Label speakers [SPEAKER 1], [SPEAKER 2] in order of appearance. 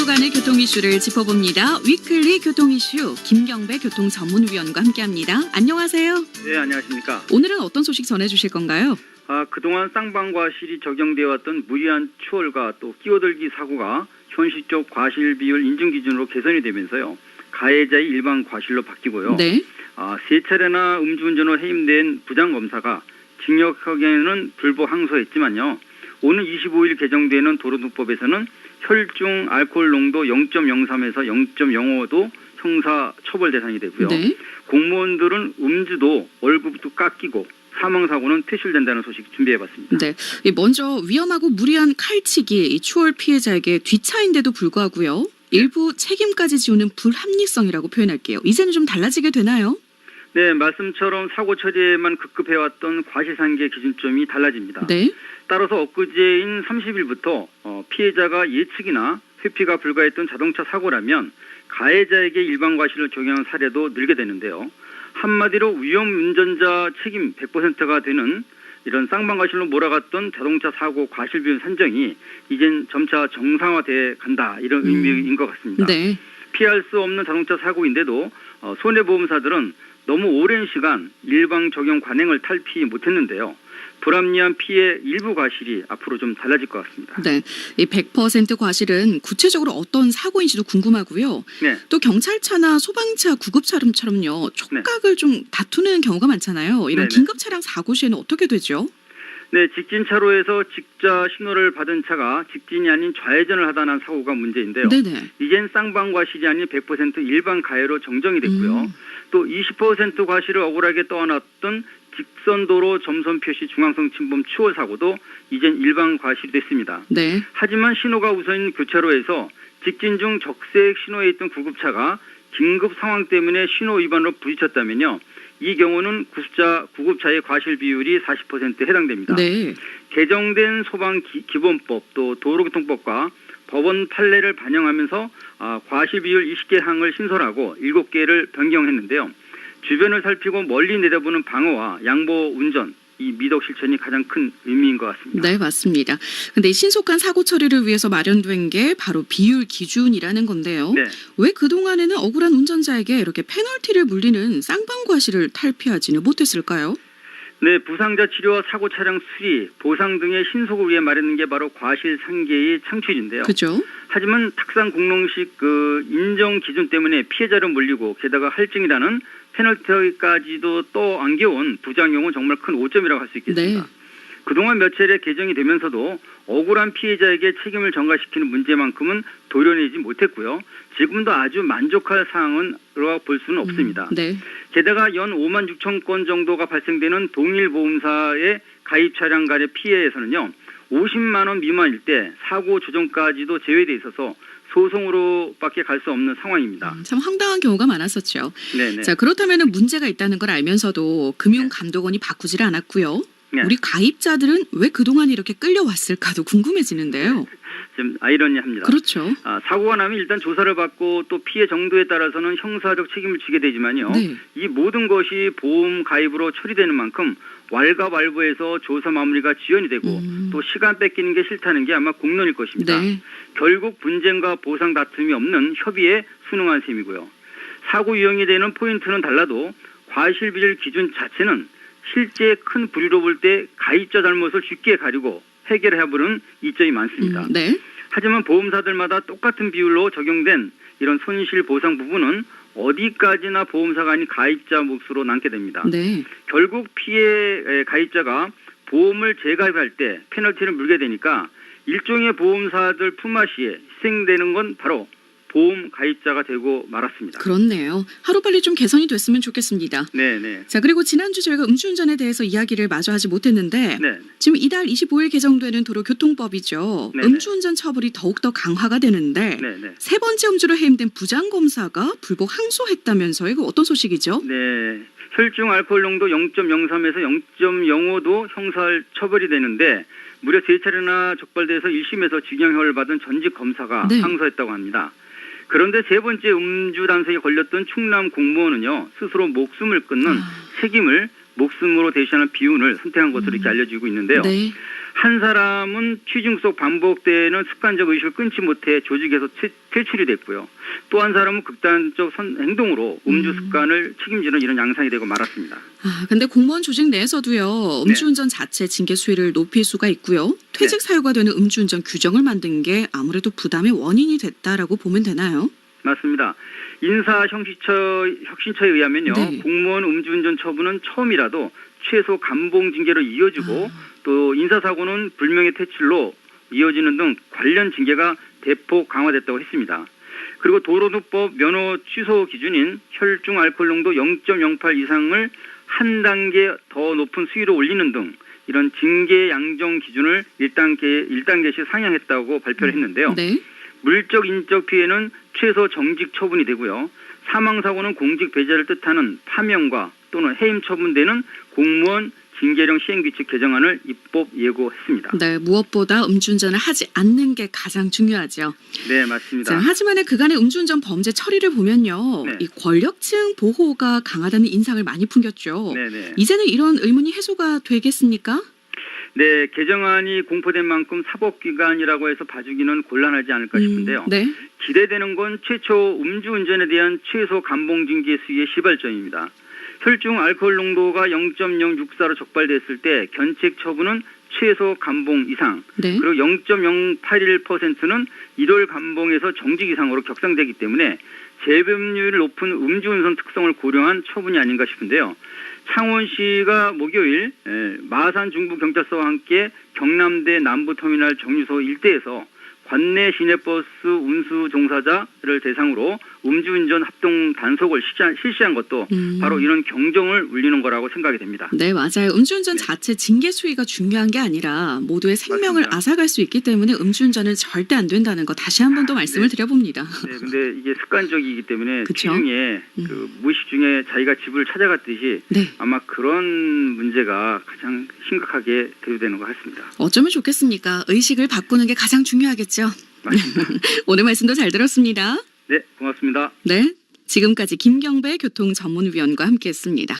[SPEAKER 1] 오가는 교통 이슈를 짚어봅니다. 위클리 교통 이슈 김경배 교통 전문위원과 함께합니다. 안녕하세요.
[SPEAKER 2] 네, 안녕하십니까.
[SPEAKER 1] 오늘은 어떤 소식 전해주실 건가요?
[SPEAKER 2] 그동안 쌍방과실이 적용되어 왔던 무리한 추월과 또 끼어들기 사고가 현실적 과실 비율 인증 기준으로 개선이 되면서요. 가해자의 일반 과실로 바뀌고요.
[SPEAKER 1] 네.
[SPEAKER 2] 세 차례나 음주운전으로 해임된 부장검사가 징역형에는 불복 항소했지만요. 오늘 25일 개정되는 도로등법에서는 혈중 알코올 농도 0.03에서 0.05도 형사 처벌 대상이 되고요.
[SPEAKER 1] 네.
[SPEAKER 2] 공무원들은 음주도 월급도 깎이고 사망사고는 퇴실된다는 소식 준비해봤습니다.
[SPEAKER 1] 네. 먼저 위험하고 무리한 칼치기 이 추월 피해자에게 뒷차인데도 불구하고요. 일부 책임까지 지우는 불합리성이라고 표현할게요. 이제는 좀 달라지게 되나요?
[SPEAKER 2] 네, 말씀처럼 사고 처리에만 급급해왔던 과실상계 기준점이 달라집니다.
[SPEAKER 1] 네.
[SPEAKER 2] 따라서 엊그제인 30일부터 피해자가 예측이나 회피가 불가했던 자동차 사고라면 가해자에게 일반 과실을 적용한 사례도 늘게 되는데요. 한마디로 위험 운전자 책임 100%가 되는 이런 쌍방과실로 몰아갔던 자동차 사고 과실 비율 산정이 이젠 점차 정상화돼 간다 이런 의미인 것 같습니다.
[SPEAKER 1] 네.
[SPEAKER 2] 피할 수 없는 자동차 사고인데도 손해보험사들은 너무 오랜 시간 일방 적용 관행을 탈피 못했는데요. 불합리한 피해 일부 과실이 앞으로 좀 달라질 것 같습니다.
[SPEAKER 1] 네, 이 100% 과실은 구체적으로 어떤 사고인지도 궁금하고요.
[SPEAKER 2] 네.
[SPEAKER 1] 또 경찰차나 소방차, 구급차량처럼요. 촉각을 좀 다투는 경우가 많잖아요. 이런
[SPEAKER 2] 네네.
[SPEAKER 1] 긴급 차량 사고 시에는 어떻게 되죠?
[SPEAKER 2] 네, 직진 차로에서 직자 신호를 받은 차가 직진이 아닌 좌회전을 하다 난 사고가 문제인데요.
[SPEAKER 1] 네네.
[SPEAKER 2] 이젠 쌍방 과실이 아닌 100% 일반 가해로 정정이 됐고요. 또 20% 과실을 억울하게 떠안았던 직선도로 점선 표시 중앙선 침범 추월 사고도 이젠 일반 과실이 됐습니다.
[SPEAKER 1] 네.
[SPEAKER 2] 하지만 신호가 우선인 교차로에서 직진 중 적색 신호에 있던 구급차가 긴급 상황 때문에 신호 위반으로 부딪혔다면요. 이 경우는 구급차의 과실 비율이 40%에 해당됩니다.
[SPEAKER 1] 네.
[SPEAKER 2] 개정된 소방기본법 또 도로교통법과 법원 판례를 반영하면서 과실 비율 20개 항을 신설하고 7개를 변경했는데요. 주변을 살피고 멀리 내다보는 방어와 양보 운전, 이 미덕 실천이 가장 큰 의미인 것 같습니다.
[SPEAKER 1] 네, 맞습니다. 근데 이 신속한 사고 처리를 위해서 마련된 게 바로 비율 기준이라는 건데요.
[SPEAKER 2] 네.
[SPEAKER 1] 왜 그동안에는 억울한 운전자에게 이렇게 페널티를 물리는 쌍방 과실을 탈피하지는 못했을까요?
[SPEAKER 2] 네, 부상자 치료와 사고 차량 수리, 보상 등의 신속을 위해 마련된 게 바로 과실 상계의 창출인데요.
[SPEAKER 1] 그죠?
[SPEAKER 2] 하지만 탁상 공론식 인정 기준 때문에 피해자를 물리고 게다가 할증이라는 페널티까지도 또 안겨온 부작용은 정말 큰 오점이라고 할 수 있겠습니다.
[SPEAKER 1] 네.
[SPEAKER 2] 그동안 몇 차례 개정이 되면서도 억울한 피해자에게 책임을 전가시키는 문제만큼은 도려내지 못했고요. 지금도 아주 만족할 사항으로 볼 수는 없습니다.
[SPEAKER 1] 네.
[SPEAKER 2] 게다가 연 5만 6천 건 정도가 발생되는 동일 보험사의 가입 차량 간의 피해에서는요. 50만 원 미만일 때 사고 조정까지도 제외돼 있어서 소송으로밖에 갈 수 없는 상황입니다.
[SPEAKER 1] 참 황당한 경우가 많았었죠.
[SPEAKER 2] 네네.
[SPEAKER 1] 자, 그렇다면 문제가 있다는 걸 알면서도 금융감독원이 바꾸지를 않았고요.
[SPEAKER 2] 네.
[SPEAKER 1] 우리 가입자들은 왜 그동안 이렇게 끌려왔을까도 궁금해지는데요.
[SPEAKER 2] 좀 아이러니합니다.
[SPEAKER 1] 그렇죠.
[SPEAKER 2] 사고가 나면 일단 조사를 받고 또 피해 정도에 따라서는 형사적 책임을 지게 되지만요.
[SPEAKER 1] 네.
[SPEAKER 2] 이 모든 것이 보험 가입으로 처리되는 만큼 왈가왈부해서 조사 마무리가 지연이 되고 또 시간 뺏기는 게 싫다는 게 아마 공론일 것입니다.
[SPEAKER 1] 네.
[SPEAKER 2] 결국 분쟁과 보상 다툼이 없는 협의에 순응한 셈이고요. 사고 유형이 되는 포인트는 달라도 과실 비율 기준 자체는 실제 큰 부류로 볼 때 가입자 잘못을 쉽게 가리고 해결해버리는 이점이 많습니다.
[SPEAKER 1] 네.
[SPEAKER 2] 하지만 보험사들마다 똑같은 비율로 적용된 이런 손실 보상 부분은 어디까지나 보험사가 아닌 가입자 몫으로 남게 됩니다.
[SPEAKER 1] 네.
[SPEAKER 2] 결국 피해 가입자가 보험을 재가입할 때 페널티를 물게 되니까 일종의 보험사들 품앗이에 희생되는 건 바로 보험 가입자가 되고 말았습니다.
[SPEAKER 1] 그렇네요. 하루빨리 좀 개선이 됐으면 좋겠습니다.
[SPEAKER 2] 네네.
[SPEAKER 1] 자, 그리고 지난주 저희가 음주운전에 대해서 이야기를 마저 하지 못했는데
[SPEAKER 2] 네.
[SPEAKER 1] 지금 이달 25일 개정되는 도로교통법이죠.
[SPEAKER 2] 네네.
[SPEAKER 1] 음주운전 처벌이 더욱더 강화가 되는데
[SPEAKER 2] 네네.
[SPEAKER 1] 세 번째 음주로 해임된 부장검사가 불복 항소했다면서요. 이거 어떤 소식이죠?
[SPEAKER 2] 네. 혈중 알코올 농도 0.03에서 0.05도 형사 처벌이 되는데 무려 3차례나 적발돼서 1심에서 징역형을 받은 전직 검사가
[SPEAKER 1] 네.
[SPEAKER 2] 항소했다고 합니다. 그런데 세 번째 음주 단속에 걸렸던 충남 공무원은요. 스스로 목숨을 끊는 책임을 목숨으로 대신하는 비운을 선택한 것으로 이렇게 알려지고 있는데요.
[SPEAKER 1] 네.
[SPEAKER 2] 한 사람은 취중 속 반복되는 습관적 의식을 끊지 못해 조직에서 퇴출이 됐고요. 또 한 사람은 극단적 행동으로 음주 습관을 책임지는 이런 양상이 되고 말았습니다.
[SPEAKER 1] 근데 공무원 조직 내에서도요. 음주운전 자체 징계 수위를 높일 수가 있고요. 퇴직 사유가 되는 음주운전 규정을 만든 게 아무래도 부담의 원인이 됐다라고 보면 되나요?
[SPEAKER 2] 맞습니다. 인사 혁신처에 의하면요.
[SPEAKER 1] 네.
[SPEAKER 2] 공무원 음주운전 처분은 처음이라도 최소 감봉 징계로 이어지고 또 인사사고는 불명예 퇴출로 이어지는 등 관련 징계가 대폭 강화됐다고 했습니다. 그리고 도로법 면허 취소 기준인 혈중 알코올 농도 0.08 이상을 한 단계 더 높은 수위로 올리는 등 이런 징계 양정 기준을 1단계씩 상향했다고 발표를 했는데요.
[SPEAKER 1] 네.
[SPEAKER 2] 물적 인적 피해는 최소 정직 처분이 되고요. 사망사고는 공직 배제를 뜻하는 파면과 또는 해임 처분되는 공무원 징계령 시행규칙 개정안을 입법 예고했습니다.
[SPEAKER 1] 네, 무엇보다 음주운전을 하지 않는 게 가장 중요하죠.
[SPEAKER 2] 네, 맞습니다.
[SPEAKER 1] 자, 하지만 그간의 음주운전 범죄 처리를 보면요.
[SPEAKER 2] 네.
[SPEAKER 1] 이 권력층 보호가 강하다는 인상을 많이 풍겼죠.
[SPEAKER 2] 네네.
[SPEAKER 1] 이제는 이런 의문이 해소가 되겠습니까?
[SPEAKER 2] 네, 개정안이 공포된 만큼 사법기관이라고 해서 봐주기는 곤란하지 않을까 싶은데요.
[SPEAKER 1] 네.
[SPEAKER 2] 기대되는 건 최초 음주운전에 대한 최소 감봉징계 수위의 시발점입니다. 혈중 알코올 농도가 0.064로 적발됐을 때 견책 처분은 최소 감봉 이상,
[SPEAKER 1] 네.
[SPEAKER 2] 그리고 0.081%는 1월 감봉에서 정직 이상으로 격상되기 때문에 재범률이 높은 음주운전 특성을 고려한 처분이 아닌가 싶은데요. 창원시가 목요일 마산 중부경찰서와 함께 경남대 남부터미널 정류소 일대에서 관내 시내버스 운수 종사자를 대상으로 음주운전 합동 단속을 실시한 것도 바로 이런 경종을 울리는 거라고 생각이 됩니다.
[SPEAKER 1] 네, 맞아요. 음주운전
[SPEAKER 2] 네.
[SPEAKER 1] 자체 징계 수위가 중요한 게 아니라 모두의 생명을
[SPEAKER 2] 맞습니다.
[SPEAKER 1] 앗아갈 수 있기 때문에 음주운전은 절대 안 된다는 거 다시 한 번 더 말씀을 드려봅니다.
[SPEAKER 2] 네, 근데 이게 습관적이기 때문에
[SPEAKER 1] 그쵸?
[SPEAKER 2] 취중에 그 무의식 중에 자기가 집을 찾아갔듯이
[SPEAKER 1] 네.
[SPEAKER 2] 아마 그런 문제가 가장 심각하게 대두되는 것 같습니다.
[SPEAKER 1] 어쩌면 좋겠습니까? 의식을 바꾸는 게 가장 중요하겠죠.
[SPEAKER 2] 맞습니다.
[SPEAKER 1] 오늘 말씀도 잘 들었습니다.
[SPEAKER 2] 네, 고맙습니다.
[SPEAKER 1] 네. 지금까지 김경배 교통전문위원과 함께했습니다.